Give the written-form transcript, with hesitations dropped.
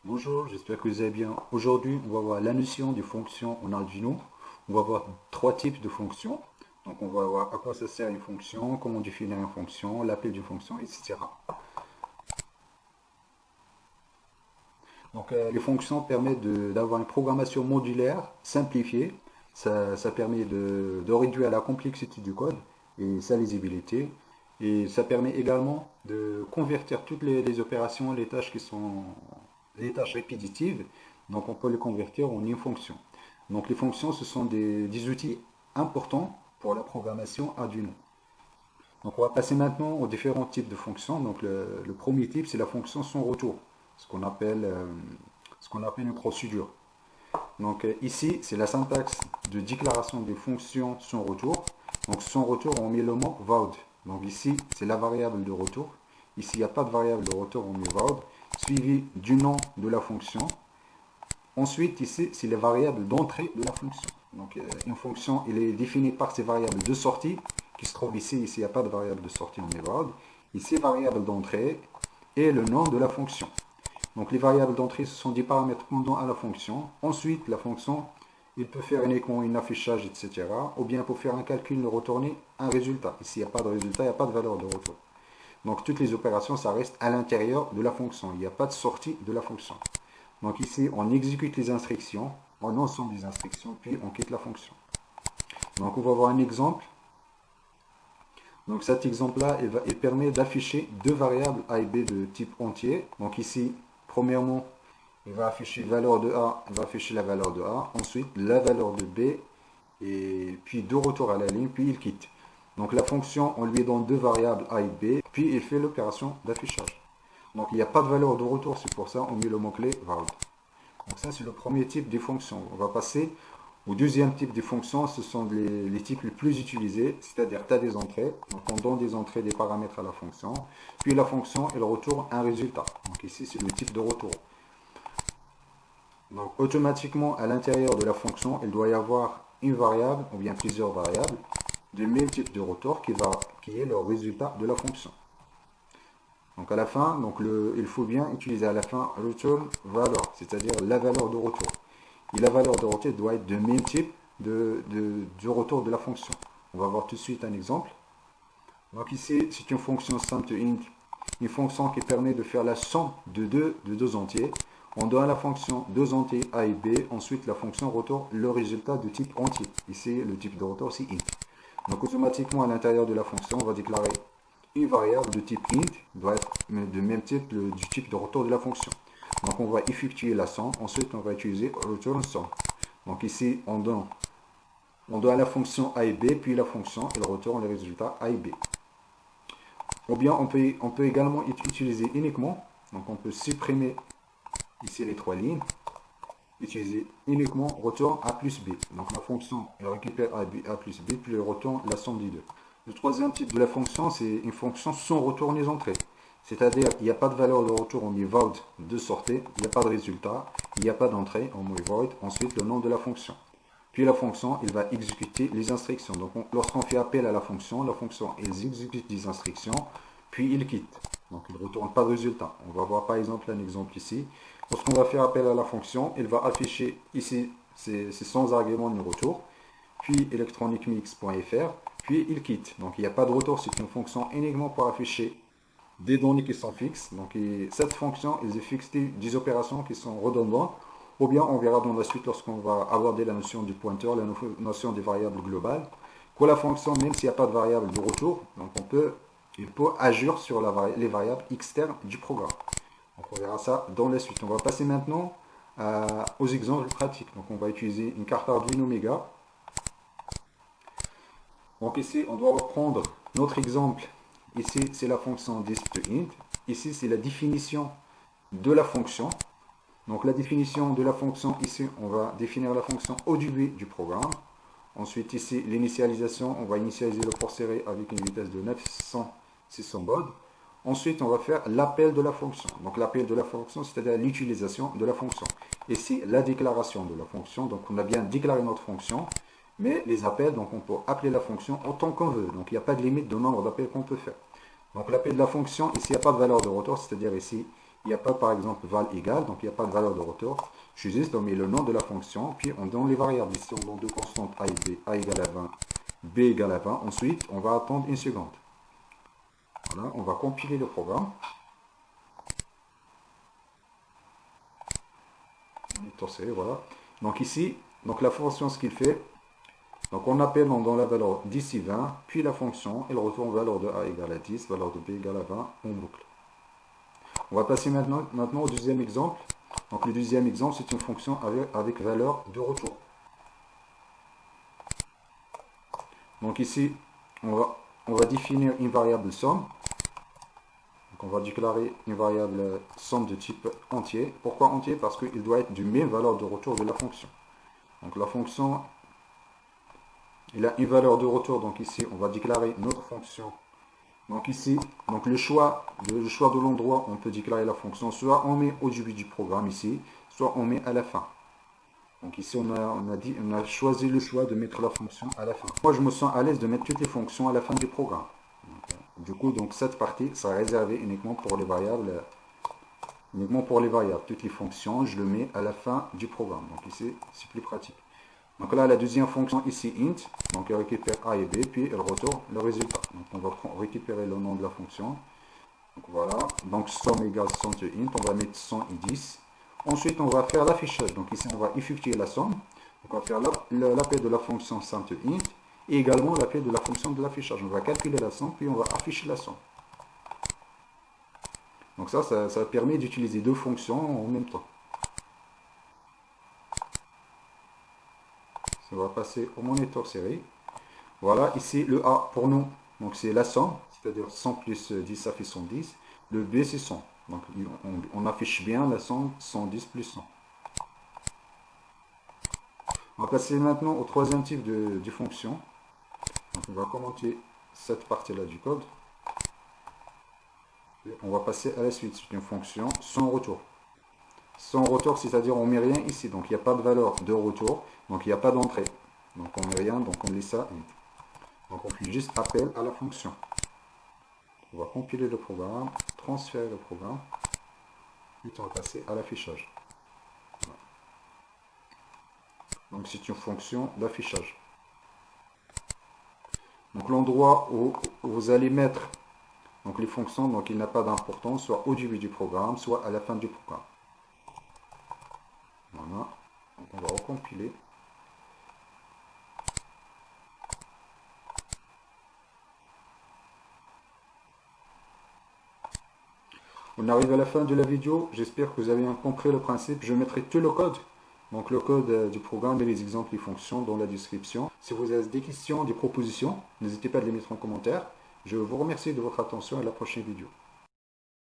Bonjour, j'espère que vous allez bien. Aujourd'hui, on va voir la notion des fonctions en Arduino. On va voir trois types de fonctions. Donc, on va voir à quoi ça sert une fonction, comment définir une fonction, l'appel d'une fonction, etc. Donc, les fonctions permettent d'avoir une programmation modulaire, simplifiée. Ça permet de réduire la complexité du code et sa lisibilité. Et ça permet également de convertir toutes les opérations, les tâches qui sont les tâches répétitives. Donc, on peut les convertir en une fonction. Donc, les fonctions, ce sont des outils importants pour la programmation Arduino. Donc, on va passer maintenant aux différents types de fonctions. Donc, le premier type, c'est la fonction sans retour, ce qu'on appelle, euh, ce qu'on appelle une procédure. Donc, ici, c'est la syntaxe de déclaration des fonctions sans retour. Donc, sans retour, on met le mot void. Donc, ici, c'est la variable de retour. Ici, il n'y a pas de variable de retour, on met void, suivi du nom de la fonction. Ensuite, ici, c'est les variables d'entrée de la fonction. Donc, une fonction, elle est définie par ses variables de sortie, qui se trouvent ici. Ici, il n'y a pas de variable de sortie, on met void. Ici, variable d'entrée et le nom de la fonction. Donc, les variables d'entrée, ce sont des paramètres qu'on donne à la fonction. Ensuite, la fonction, il peut faire uniquement un affichage, etc. Ou bien pour faire un calcul, nous retourner un résultat. Ici, il n'y a pas de résultat, il n'y a pas de valeur de retour. Donc, toutes les opérations, ça reste à l'intérieur de la fonction. Il n'y a pas de sortie de la fonction. Donc ici, on exécute les instructions, on ensemble des instructions, puis on quitte la fonction. Donc on va voir un exemple. Donc cet exemple-là, il permet d'afficher deux variables A et B de type entier. Donc ici, premièrement, il va afficher la valeur de A, il va afficher la valeur de A. Ensuite, la valeur de B, et puis de retour à la ligne, puis il quitte. Donc la fonction, on lui donne deux variables A et B, puis il fait l'opération d'affichage. Donc il n'y a pas de valeur de retour, c'est pour ça on met le mot-clé valid. Donc ça, c'est le premier type de fonction. On va passer au deuxième type de fonction. Ce sont les types les plus utilisés, c'est-à-dire tu as des entrées. Donc on donne des entrées, des paramètres à la fonction. Puis la fonction, elle retourne un résultat. Donc ici, c'est le type de retour. Donc automatiquement, à l'intérieur de la fonction, il doit y avoir une variable, ou bien plusieurs variables, du même type de retour qui est le résultat de la fonction. Donc à la fin, il faut bien utiliser à la fin return value, c'est-à-dire la valeur de retour. Et la valeur de retour doit être de même type du retour de la fonction. On va voir tout de suite un exemple. Donc ici, c'est une fonction sum2int, une fonction qui permet de faire la somme de deux entiers. On donne à la fonction deux entiers a et b, ensuite la fonction retourne le résultat de type entier. Ici, le type de retour, c'est int. Donc automatiquement, à l'intérieur de la fonction, on va déclarer une variable de type int, doit être de même type du type de retour de la fonction. Donc on va effectuer la somme, ensuite on va utiliser return sum. Donc ici, on donne la fonction a et b, puis la fonction, elle retourne les résultats a et b. Ou bien on peut également utiliser uniquement, donc on peut supprimer ici les trois lignes, utiliser uniquement retourne a plus b. Donc la fonction, elle récupère a plus b, puis elle retourne la somme des deux. Le troisième type de la fonction, c'est une fonction sans retour les entrées. C'est-à-dire qu'il n'y a pas de valeur de retour, on met void de sortie, il n'y a pas de résultat, il n'y a pas d'entrée, on met void, ensuite le nom de la fonction. Puis la fonction, elle va exécuter les instructions. Donc lorsqu'on fait appel à la fonction elle exécute les instructions, puis il quitte. Donc il ne retourne pas de résultat. On va voir par exemple un exemple ici. Lorsqu'on va faire appel à la fonction, elle va afficher ici, c'est sans argument ni retour, puis electronicmix.fr, puis il quitte. Donc il n'y a pas de retour, c'est une fonction uniquement pour afficher des données qui sont fixes. Donc cette fonction, elle fixe des opérations qui sont redondantes, ou bien on verra dans la suite lorsqu'on va aborder la notion du pointeur, la notion des variables globales, que la fonction, même s'il n'y a pas de variable de retour, donc il peut agir sur les variables externes du programme. Donc on verra ça dans la suite. On va passer maintenant aux exemples pratiques. Donc on va utiliser une carte Arduino Mega. Donc ici, on doit reprendre notre exemple. Ici, c'est la fonction disp2int. Ici, c'est la définition de la fonction. Donc la définition de la fonction, ici, on va définir la fonction au début du programme. Ensuite, ici, l'initialisation, on va initialiser le port serré avec une vitesse de 900-600 baud. Ensuite, on va faire l'appel de la fonction. Donc l'appel de la fonction, c'est-à-dire l'utilisation de la fonction. Ici, la déclaration de la fonction. Donc on a bien déclaré notre fonction. Mais les appels, donc on peut appeler la fonction autant qu'on veut. Donc il n'y a pas de limite de nombre d'appels qu'on peut faire. Donc l'appel de la fonction, ici il n'y a pas de valeur de retour, c'est-à-dire ici Il n'y a pas par exemple val égal, donc il n'y a pas de valeur de retour. Je juste on met le nom de la fonction, puis on donne les variables. Ici on donne deux constantes a et b, a égale à 20, b égale à 20. Ensuite on va attendre une seconde. Voilà, on va compiler le programme. Voilà. Donc ici, donc la fonction ce qu'il fait, donc on appelle dans la valeur 10 et 20, puis la fonction, elle retourne valeur de a égale à 10, valeur de b égale à 20 en boucle. On va passer maintenant au deuxième exemple. Donc le deuxième exemple, c'est une fonction avec valeur de retour. Donc ici, on va définir une variable somme. Donc on va déclarer une variable somme de type entier. Pourquoi entier? Parce qu'il doit être du même valeur de retour de la fonction. Donc la fonction, il a une valeur de retour. Donc ici, on va déclarer notre fonction. Donc ici, donc le choix de l'endroit, on peut déclarer la fonction. Soit on met au début du programme ici, soit on met à la fin. Donc ici, on a choisi le choix de mettre la fonction à la fin. Moi, je me sens à l'aise de mettre toutes les fonctions à la fin du programme. Du coup, donc cette partie sera réservée uniquement pour les variables. Toutes les fonctions, je le mets à la fin du programme. Donc ici, c'est plus pratique. Donc là, la deuxième fonction ici, int, donc elle récupère a et b, puis elle retourne le résultat. Donc on va récupérer le nom de la fonction. Donc voilà, donc somme égale somme de int, on va mettre 100 et 10. Ensuite, on va faire l'affichage. Donc ici, on va effectuer la somme. Donc on va faire l'appel de la fonction somme de int et également l'appel de la fonction de l'affichage. On va calculer la somme, puis on va afficher la somme. Donc ça permet d'utiliser deux fonctions en même temps. On va passer au moniteur série. Voilà, ici le A pour nous, donc c'est la somme, c'est-à-dire 100 plus 10, ça fait 110. Le B c'est 100. Donc on affiche bien la somme 110 plus 100. On va passer maintenant au troisième type de fonction. Donc on va commenter cette partie-là du code. Et on va passer à la suite. C'est une fonction sans retour. Sans retour, c'est-à-dire on ne met rien ici. Donc il n'y a pas de valeur de retour. Donc il n'y a pas d'entrée. Donc on ne met rien, donc on laisse ça. Donc on fait juste appel à la fonction. On va compiler le programme, transférer le programme. Puis on va passer à l'affichage. Voilà. Donc c'est une fonction d'affichage. Donc l'endroit où vous allez mettre donc les fonctions, donc il n'a pas d'importance, soit au début du programme, soit à la fin du programme. Voilà. Donc on va recompiler. On arrive à la fin de la vidéo. J'espère que vous avez compris le principe. Je mettrai tout le code. Donc le code du programme et les exemples des fonctions dans la description. Si vous avez des questions, des propositions, n'hésitez pas à les mettre en commentaire. Je vous remercie de votre attention et à la prochaine vidéo.